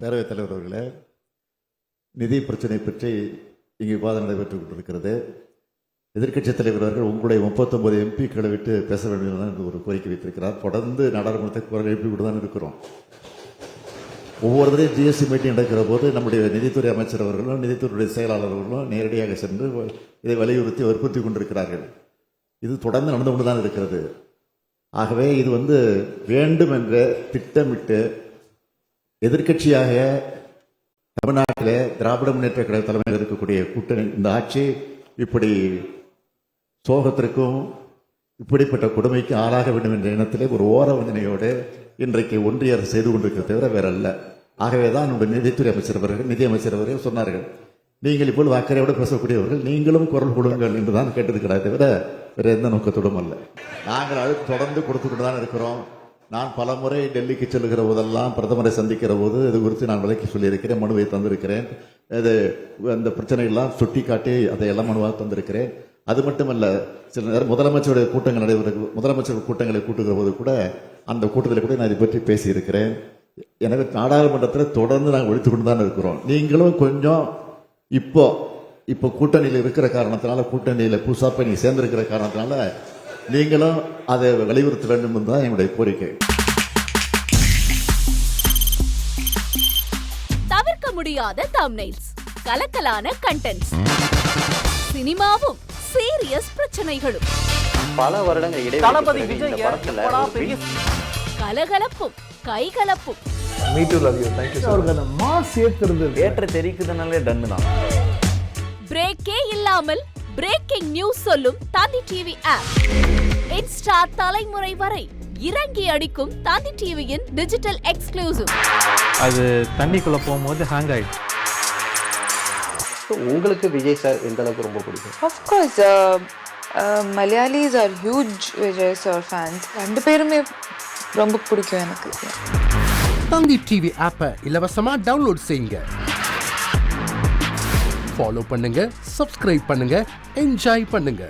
பேரவைத் தலைவர் அவர்களே, நிதி பிரச்சனை பற்றி இங்கே விவாதம் நடைபெற்றுக் கொண்டிருக்கிறது. எதிர்க்கட்சித் தலைவர் அவர்கள் உங்களுடைய 39 எம்பிக்களை விட்டு பேச வேண்டும் என்று ஒரு கோரிக்கை வைத்திருக்கிறார். தொடர்ந்து நாடாளுமன்றத்தை குரல் எழுப்பி விட்டு தான் இருக்கிறோம். ஒவ்வொரு தடையும் ஜிஎஸ்டி மீட்டிங் நடக்கிற போது நம்முடைய நிதித்துறை அமைச்சர் அவர்களும் நிதித்துறையுடைய செயலாளர் அவர்களும் நேரடியாக சென்று இதை வலியுறுத்தி வற்புறுத்தி கொண்டிருக்கிறார்கள். இது தொடர்ந்து நடந்து கொண்டு தான் இருக்கிறது. ஆகவே இது வேண்டும் என்ற திட்டமிட்டு எதிர்க்கட்சியாக தமிழ்நாட்டில் திராவிட முன்னேற்ற கழக தலைமையில் இருக்கக்கூடிய கூட்டணி இந்த ஆட்சி இப்படி சோகத்திற்கும் இப்படிப்பட்ட கொடுமைக்கு ஆளாக வேண்டும் என்ற எண்ணத்திலே ஒரு ஓரவஞ்சனையோடு இன்றைக்கு ஒன்றிய அரசு செய்து கொண்டிருக்கிறது தவிர வேற அல்ல. ஆகவேதான் நம்முடைய நிதித்துறை அமைச்சர் அவர்கள் நிதி அமைச்சர் அவர்கள் சொன்னார்கள், நீங்கள் இப்போது அக்கறையோடு பேசக்கூடியவர்கள் நீங்களும் குரல் கொடுங்கள் என்றுதான் கேட்டிருக்கிறார் தவிர வேற எந்த நோக்கத்தோடும் அல்ல. நாங்கள் தொடர்ந்து கொடுத்துக்கிட்டு தான் இருக்கிறோம். நான் பல முறை டெல்லிக்கு செல்கிற போதெல்லாம் பிரதமரை சந்திக்கிற போது இது குறித்து நான் விளக்கி சொல்லியிருக்கிறேன், மனுவை தந்திருக்கிறேன். இது அந்த பிரச்சனையெல்லாம் சுட்டி காட்டி அதையெல்லாம் மனுவாக தந்திருக்கிறேன். அது மட்டுமல்ல, சில நேரம் முதலமைச்சருடைய கூட்டங்கள் முதலமைச்சர் கூட்டங்களை கூட்டுகிற போது கூட அந்த கூட்டத்தில் கூட நான் இதை பற்றி பேசியிருக்கிறேன். எனவே நாடாளுமன்றத்தில் தொடர்ந்து நாங்கள் ஒழித்து கொண்டு தான் இருக்கிறோம். நீங்களும் கொஞ்சம் இப்போ கூட்டணியில் இருக்கிற காரணத்தினால, கூட்டணியில் புதுசாக நீங்க சேர்ந்திருக்கிற காரணத்தினால நீங்களும் அதை வலியுறுத்த வேண்டும் என்றுதான் என்னுடைய கோரிக்கை. தவிர்க்க முடியாத தம்ப்நெயில்ஸ், கலக்கலான கண்டென்ட்ஸ், சினிமாவும் சீரியஸ் பிரச்சனைகளும், பல வருடங்கள் தளபதி விஜய் கலகலப்பும் கைகலப்பும், ஏற்ற தெரிக்குதுனாலே டன்னு தான். பிரேக்கே இல்லாமல் பிரேக்கிங் நியூஸ் சொல்லும் தந்தி டிவி ஆப். இன்ஸ்டா தலைமுறை வரை இறங்கி அடிக்கும் தந்தி டிவியின் டிஜிட்டல் எக்ஸ்க்ளூசிவ். அது தண்ணிக்குள்ள போகும்போது ஹேங் ஆயிடுச்சு. உங்களுக்கு விஜய் சார் எந்த அளவுக்கு ரொம்ப பிடிக்கும்? Of course, Malayalis are huge Vijay sir fans. ரெண்டு பேருமே ரொம்ப பிடிக்கும் எனக்கு. தந்தி டிவி ஆப்பை இலவசமா டவுன்லோட் செய்யுங்க. ஃபாலோ பண்ணுங்க, சப்ஸ்கிரைப் பண்ணுங்க, என்ஜாய் பண்ணுங்க.